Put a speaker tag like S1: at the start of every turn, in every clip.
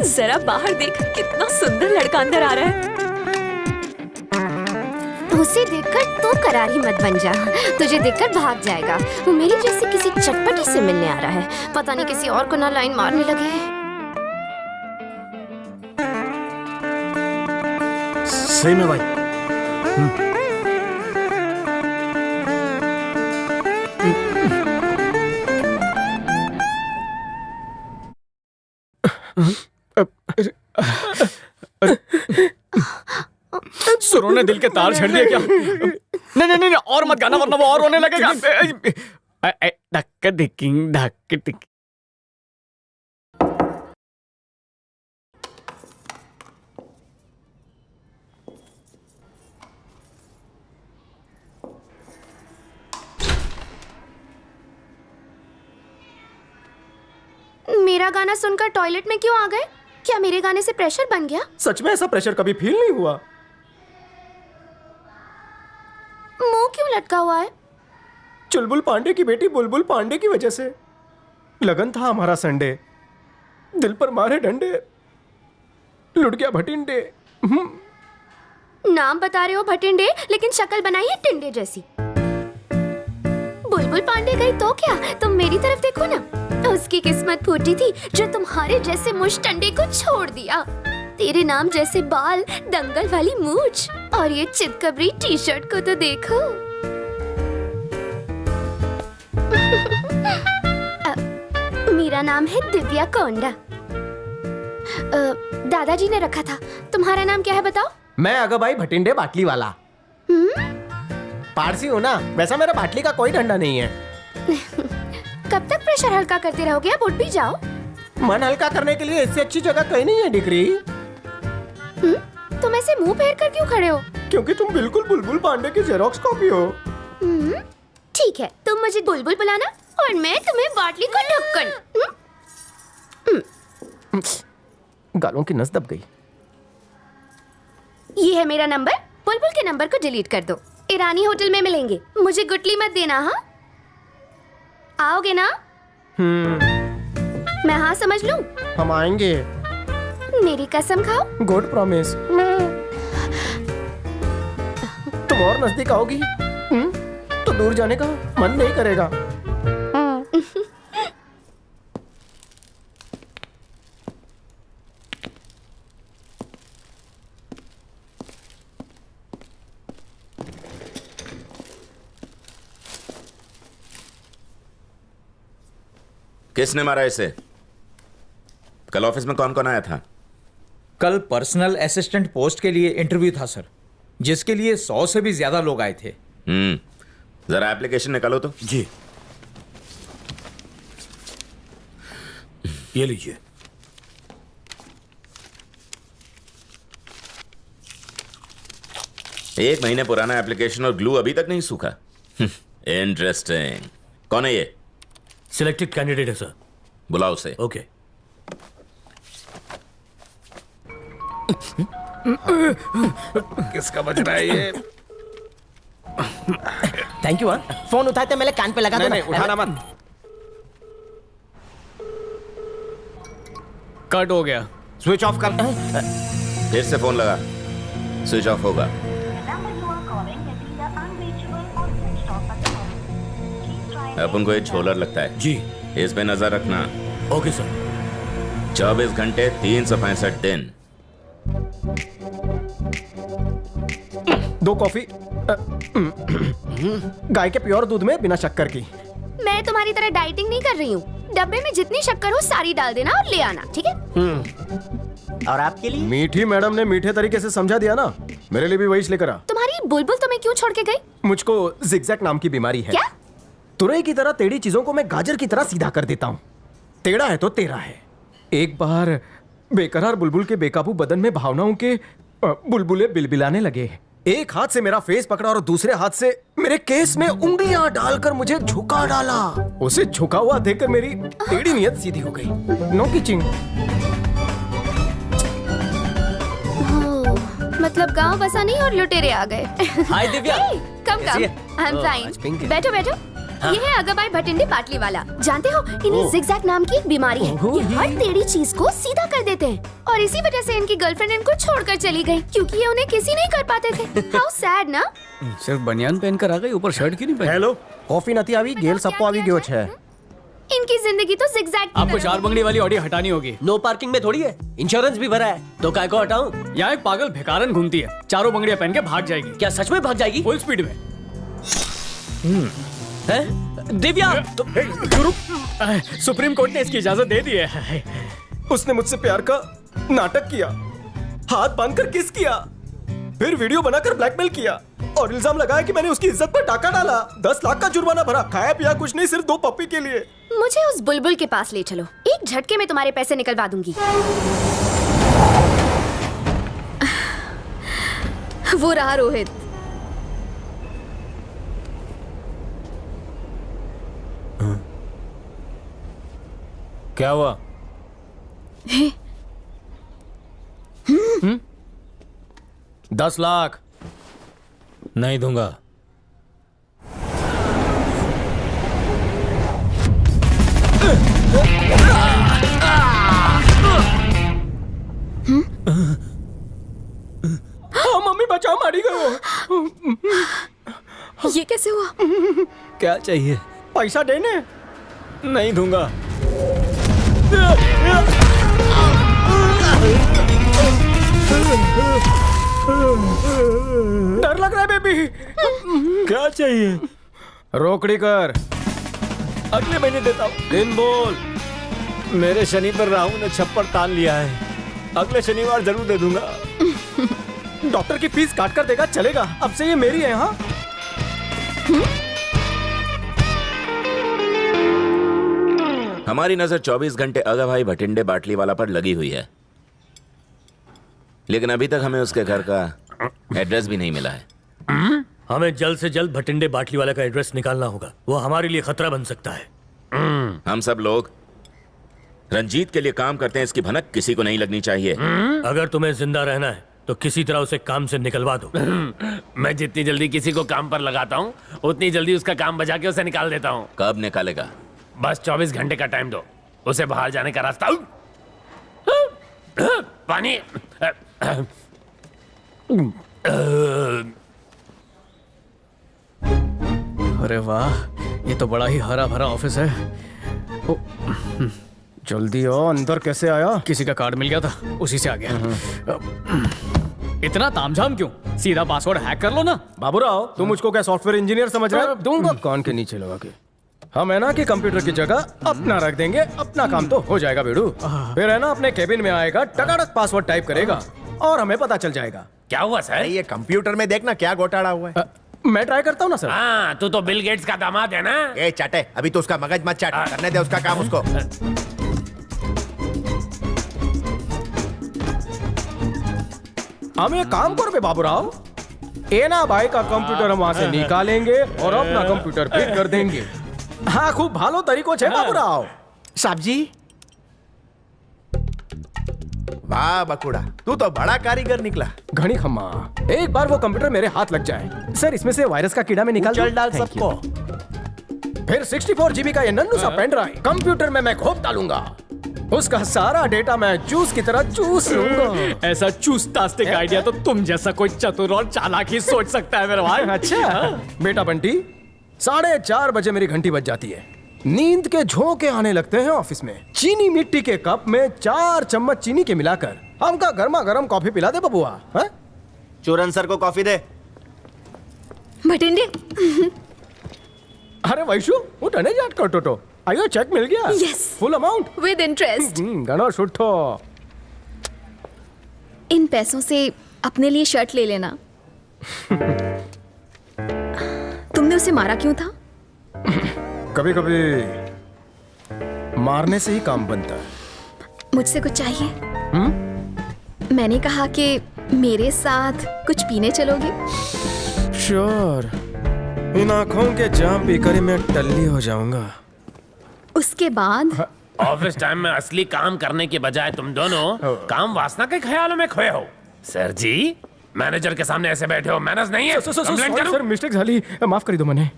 S1: जरा बाहर देख, कितना सुंदर लड़का अंदर आ रहा है।
S2: उसे देखकर तू करारी मत बन जा, तुझे देखकर भाग जाएगा। वो मेरी जैसे किसी चटपटी से मिलने आ रहा है, पता नहीं किसी और को ना लाइन मारने लगे।
S3: सही में भाई। सुरों ने दिल के तार छेड़ दिए क्या? नहीं नहीं नहीं, और मत गाना वरना वो और रोने लगेगा। धक्का दिकिंग धक्के टिक।
S2: मेरा गाना सुनकर टॉयलेट में क्यों आ गए? क्या मेरे गाने से प्रेशर बन गया?
S3: सच में ऐसा प्रेशर कभी फील नहीं हुआ।
S2: मुंह क्यों लटका हुआ है?
S3: चुलबुल पांडे की बेटी बुलबुल पांडे की वजह से। लगन था हमारा संडे, दिल पर मारे डंडे, लुट गया भटिंडे।
S2: नाम बता रहे हो भटिंडे, लेकिन शक्ल बनाई है टिंडे जैसी। बुलबुल पांडे गई तो क्या, तुम मेरी तरफ देखो ना। उसकी किस्मत फूटी थी जो तुम्हारे जैसे मुश्तंडे को छोड़ दिया। तेरे नाम जैसे बाल, दंगल वाली मूंछ और ये चितकबरी टी शर्ट को तो देखो। मेरा नाम है दिव्या कोंडा। दादाजी ने रखा था। तुम्हारा नाम क्या है बताओ?
S3: मैं अगबाई भटिंडे बाटली वाला। पारसी हो ना, वैसा मेरा बाटली का कोई डंडा नहीं है।
S2: कब तक प्रेशर हल्का करते रहोगे? अब उठ भी जाओ।
S3: मन हल्का करने के लिए इससे अच्छी जगह कहीं नहीं है डिग्री।
S2: तुम ऐसे मुंह फेर कर क्यों खड़े हो?
S3: क्योंकि तुम बिल्कुल बुलबुल पांडे की जेरोक्स कॉपी हो।
S2: ठीक है, तुम मुझे बुलबुल बुलाना और मैं तुम्हें बाटली को ढक्कन।
S3: गालों की नस दब गई।
S2: ये है मेरा नंबर। बुलबुल के नंबर को डिलीट कर दो। ईरानी होटल में मिलेंगे। मुझे गुटली मत देना। हाँ, आओगे ना? मैं हाँ समझ लूं?
S3: हम आएंगे।
S2: मेरी कसम खाओ।
S3: Good promise. तुम और नजदीक आओगी तो दूर जाने का मन नहीं करेगा।
S4: किसने मारा इसे? कल ऑफिस में कौन कौन आया था?
S5: कल पर्सनल असिस्टेंट पोस्ट के लिए इंटरव्यू था सर, जिसके लिए 100 से भी ज्यादा लोग आए थे।
S4: जरा एप्लीकेशन निकालो तो।
S6: जी, ये लीजिए।
S4: एक महीने पुराना एप्लीकेशन और ग्लू अभी तक नहीं सूखा। इंटरेस्टिंग। कौन है ये?
S6: सिलेक्टेड कैंडिडेट है सर।
S4: बुलाओ उसे।
S6: ओके।
S4: किसका बज रहा है ये?
S3: Thank you. फोन उठाते मेरे कान पे लगा दो।
S4: नहीं, उठाना मत।
S3: कट हो गया।
S4: स्विच ऑफ कर। फिर से फोन लगा, स्विच ऑफ होगा। अपन को ये झोलर लगता है
S6: जी,
S4: इस पे नजर रखना।
S6: Okay sir.
S4: 24 घंटे 365 दिन।
S3: 2 कॉफी गाय के प्योर दूध में बिना शक्कर की।
S2: मैं तुम्हारी तरह डाइटिंग नहीं कर रही हूँ। डब्बे में जितनी शक्कर हो सारी डाल देना और ले आना, ठीक है?
S3: और आपके लिए? मीठी मैडम ने मीठे तरीके से समझा दिया ना, मेरे लिए भी वही लेकर आ।
S2: तुम्हारी बुलबुल तुम्हें क्यों छोड़ के गई?
S3: मुझको जिगजैग नाम की बीमारी है।
S2: क्या?
S3: तुरई की तरह टेढ़ी चीजों को मैं गाजर की तरह सीधा कर देता हूँ। टेढ़ा है तो तेरा है। एक बार बेकरार बुलबुल के बेकाबू बदन में भावनाओं के बुलबुले बिलबिलाने लगे। एक हाथ से मेरा फेस पकड़ा और दूसरे हाथ से मेरे केस में उंगलियां डालकर मुझे झुका डाला। उसे झुका हुआ देखकर मेरी टेढ़ी नियत सीधी हो गई। नो किचिंग।
S2: मतलब गांव बसा नहीं और लुटेरे आ गए।
S3: Hi Divya.
S2: Come come. I am fine. बैठो बैठो। ये है अगाबाई भटिंडे बाटली वाला। जानते हो इन्हें जिगजैग नाम की एक बीमारी है। ये हर टेढ़ी चीज को सीधा कर देते हैं और इसी वजह से इनकी गर्लफ्रेंड इनको छोड़कर चली गई क्योंकि ये उन्हें किसी नहीं कर पाते थे। हाउ सैड ना।
S7: सिर्फ बनियान पहनकर आ गई, ऊपर शर्ट क्यों नहीं पहनी?
S3: हेलो कॉफी નથી આવી ગેલ સપો આવી ગયો છે।
S2: इनकी जिंदगी तो जिगजैग की
S7: आपको
S2: तरह
S7: चार बंगड़ी वाली ऑडी हटानी होगी।
S8: नो पार्किंग में थोड़ी है, इंश्योरेंस भी भरा है, तो काय को हटाऊं?
S7: यहाँ एक पागल भिखारन घूमती है, चारों बंगड़ियां पहन के भाग जाएगी।
S8: क्या सच में भाग जाएगी?
S7: फुल स्पीड में।
S8: हैं? दिव्या
S7: सुप्रीम कोर्ट ने इसकी इजाजत दे दी है।
S3: उसने मुझसे प्यार का नाटक किया, हाथ बांधकर किस किया, फिर वीडियो बनाकर ब्लैकमेल किया और इल्जाम लगाया कि मैंने उसकी इज्जत पर टाका डाला। 10 लाख का जुर्माना भरा, खाया पिया कुछ नहीं, सिर्फ 2 पप्पी के लिए।
S2: मुझे उस बुलबुल के पास ले चलो, एक झटके में तुम्हारे पैसे निकलवा दूंगी।
S1: वो रहा रोहित।
S6: क्या हुआ?
S3: 10 लाख
S6: नहीं दूंगा।
S3: मम्मी बचाओ, मारी गयो।
S1: ये कैसे हुआ?
S6: क्या चाहिए?
S3: पैसा देने
S6: नहीं दूंगा।
S3: डर लग रहा है बेबी।
S6: क्या चाहिए?
S3: रोकड़ी कर,
S6: अगले महीने देता हूँ। दिन बोल। मेरे शनि पर राहु ने छप्पर तान लिया है, अगले शनिवार जरूर दे दूंगा।
S3: डॉक्टर की फीस काट कर देगा, चलेगा? अब से ये मेरी है। हाँ
S4: हमारी नजर 24 घंटे अगाभाई भटिंडे बाटली वाला पर लगी हुई है, लेकिन अभी तक हमें उसके घर का एड्रेस भी नहीं मिला है।
S6: हमें जल्द से जल्द भटिंडे बाटली वाले का एड्रेस निकालना होगा, वो हमारे लिए खतरा बन सकता है।
S4: हम सब लोग रंजीत के लिए काम करते हैं, इसकी भनक किसी को नहीं लगनी चाहिए।
S6: अगर तुम्हें जिंदा रहना है तो किसी तरह उसे काम से निकलवा दो।
S9: मैं जितनी जल्दी किसी को काम पर लगाता हूँ उतनी जल्दी उसका काम बजा के उसे निकाल देता हूँ।
S4: कब निकालेगा?
S9: बस 24 घंटे का टाइम दो, उसे बाहर जाने का रास्ता। पानी।
S7: अरे वाह, ये तो बड़ा ही हरा भरा ऑफिस है। ओ,
S3: जल्दी आओ, अंदर कैसे आया?
S7: किसी का कार्ड मिल गया था, उसी से आ गया। इतना तामझाम क्यों? सीधा पासवर्ड हैक कर लो ना।
S3: बाबूराव, तुम मुझको क्या सॉफ्टवेयर इंजीनियर समझ रहे हो? दूंगा कान के नीचे लगा के। हम है ना कि कंप्यूटर की जगह अपना रख देंगे, अपना काम तो हो जाएगा बेड़ू। फिर है ना अपने केबिन में आएगा, टकाटक पासवर्ड टाइप करेगा और हमें पता चल जाएगा।
S9: क्या हुआ सर?
S10: ये कंप्यूटर में देखना क्या घोटाला हुआ है।
S3: मैं ट्राई करता हूँ ना सर।
S9: हाँ, तू तो बिल गेट्स का दामाद है ना।
S10: ए चाटे, अभी तो उसका मगज मत चाट, करने दे उसका काम उसको।
S3: हम ये काम कर बे बाबूराव, एना भाई का कंप्यूटर हम वहां से निकालेंगे और अपना कंप्यूटर फिट कर देंगे। हाँ, खूब भालो तरीको छे बाबूराव।
S10: साहब जी, वाह बकुड़ा, तू तो बड़ा कारीगर निकला।
S3: घनी खम्मा, एक बार वो कंप्यूटर मेरे हाथ लग जाए सर, इसमें से वायरस का कीड़ा में निकाल
S10: चल डाल
S3: Thank
S10: सबको।
S3: you। फिर 64 GB का ये नन्नू सा पेन ड्राइव कंप्यूटर में मैं खोप डालूंगा, उसका सारा डेटा मैं जूस की तरह चूस लूंगा।
S7: ऐसा चूसतास्ते का आइडिया तो तुम जैसा कोई चतुर और चालाक ही सोच सकता है मेरे भाई।
S3: अच्छा बेटा बंटी, 4:30 बजे मेरी घंटी बज जाती है, नींद के झोंके आने लगते हैं ऑफिस में। चीनी मिट्टी के कप में 4 चम्मच चीनी के मिलाकर हमका गर्मा गर्म कॉफी पिला दे बबुआ। हाँ?
S10: चूरन सर को कॉफी दे।
S1: भटिंडे।
S3: अरे वैशु, वो डने जाट कर टोटो आयो, चेक मिल गया?
S1: Yes.
S3: Full amount
S1: with interest.
S3: गणो सुठो।
S1: इन पैसों से अपने लिए शर्ट ले लेना। तुमने उसे मारा क्यों था?
S3: कभी कभी मारने से ही काम बनता है।
S1: मुझसे कुछ चाहिए? मैंने कहा कि मेरे साथ कुछ पीने चलोगे?
S3: श्योर, इन आंखों के जाम पीकर ही मैं टल्ली हो जाऊंगा।
S1: उसके बाद
S9: ऑफिस टाइम में असली काम करने के बजाय तुम दोनों काम वासना के ख्यालों में खोए हो। सर जी, मैनेजर के सामने ऐसे बैठे हो, मैनर्स नहीं है। कंप्लेंट करूं?
S3: सर मिस्टेक झाली, माफ करी दो मैंने।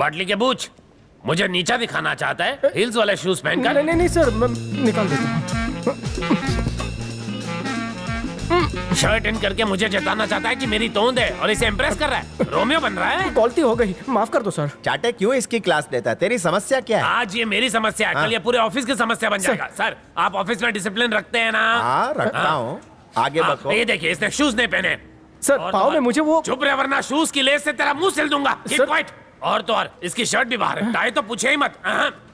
S9: बाटली के बूच मुझे नीचा दिखाना चाहता है हील्स वाले शूज पहनकर।
S3: नहीं नहीं नहीं सर, मैं निकाल देता हूँ।
S9: शर्ट इन करके मुझे जताना चाहता है कि मेरी तोंद है और इसे इम्प्रेस कर रहा है। रोमियो बन रहा है।
S3: गलती हो गई, माफ कर दो सर।
S10: चाटे क्यों इसकी क्लास लेता है? तेरी समस्या क्या है?
S9: आज ये मेरी समस्या है, कल ये पूरे ऑफिस की समस्या बन जाएगा। सर आप ऑफिस में डिसिप्लिन रखते हैं ना?
S10: हाँ रखता हूँ। आगे बढ़ो।
S9: ये देखिए इसने शूज नहीं पहने।
S3: सर
S9: और
S3: पाँव
S9: तो
S3: में
S9: और,
S3: मुझे वो
S9: चुप रहे वरना शूज की लेस से तेरा मुंह सिल दूंगा। Keep
S3: sir-
S9: quiet। और तो और इसकी शर्ट भी बाहर है, टाई तो पूछे ही मत।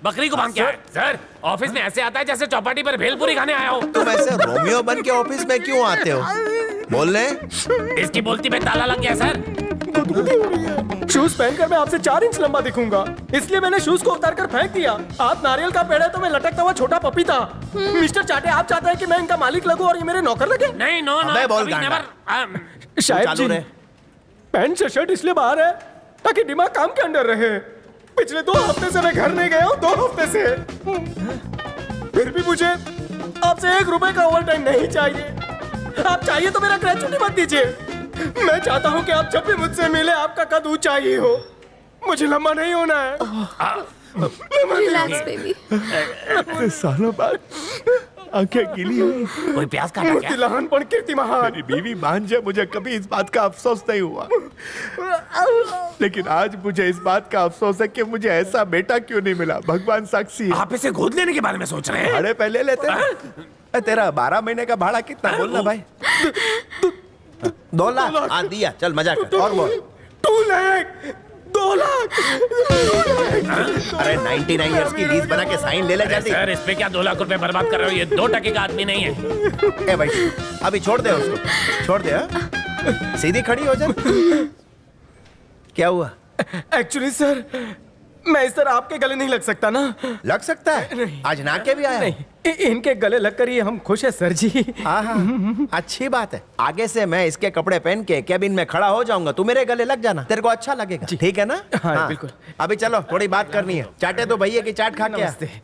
S9: बकरी को बांध के आए। सर ऑफिस में ऐसे आता है जैसे चौपाटी पर भेलपुरी खाने आया हो।
S10: तुम ऐसे रोमियो बन के ऑफिस में क्यों आते हो? बोलने
S9: इसकी बोलती में ताला लग गया सर।
S3: शूज पहनकर मैं आपसे 4 इंच लंबा दिखूंगा, इसलिए मैंने शूज को उतार कर फेंक दिया। आप नारियल का पेड़ है तो मैं लटकता हुआ छोटा पपीता। मिस्टर चाटे, आप चाहते हैं कि मैं इनका मालिक लगूं और ये मेरे नौकर लगे?
S9: नहीं नो नो
S10: अबे बोल
S9: कभी
S10: गांडा।
S9: never,
S3: शायद
S10: चालू
S3: जी,
S10: रहे।
S3: पैंट से शर्ट इसलिए बाहर है ताकि दिमाग काम के अंदर रहे। पिछले 2 हफ्ते से मैं घर नहीं गया हूँ, 2 हफ्ते से। फिर भी मुझे आपसे 1 रुपए का ओवर टाइम नहीं चाहिए। आप चाहिए तो मेरा ग्रेचुटी मत दीजिए। मैं चाहता हूँ कि आप जब भी मुझसे मिले आपका कद ऊंचा ही हो, मुझे लंबा नहीं होना है।
S1: Relax baby.
S10: सालों बाद आंखें गीली हुई।
S9: कोई प्यास काटा क्या?
S3: दिलहनपन कीर्ति महान।
S10: मेरी बीवी भांजे, मुझे कभी इस बात का अफसोस नहीं हुआ, लेकिन आज मुझे इस बात का अफसोस है कि मुझे ऐसा बेटा क्यों नहीं मिला। भगवान साक्षी है।
S9: आप इसे गोद लेने के बारे में सोच रहे हैं?
S10: भाड़े पहले लेते हैं। तेरा 12 महीने का भाड़ा कितना? बोलना भाई। 2 लाख। हाँ दिया, चल मजा कर। और बोल।
S3: 2 लाख 2 लाख।
S10: अरे 99 इयर्स की लीज बना के साइन ले ले जल्दी।
S9: सर इस पे क्या 2 लाख रुपए बर्बाद कर रहे हो? ये 2 टके का आदमी नहीं है।
S10: ए भाई अभी छोड़ दे उसको, छोड़ दे। हाँ? सीधी खड़ी हो जा। क्या हुआ?
S3: एक्चुअली सर, मैं इस तरह आपके गले नहीं लग सकता ना।
S10: लग सकता है। आज नाके भी आया।
S3: नहीं, इनके गले लगकर ही हम खुश है सर जी।
S10: हाँ अच्छी बात है। आगे से मैं इसके कपड़े पहन के केबिन में खड़ा हो जाऊंगा, तू मेरे गले लग जाना, तेरे को अच्छा लगेगा। ठीक है ना?
S3: हाँ, बिल्कुल।
S10: अभी चलो, थोड़ी बात करनी है। चाटे तो भैया की चाट खा के आ।
S3: नमस्ते।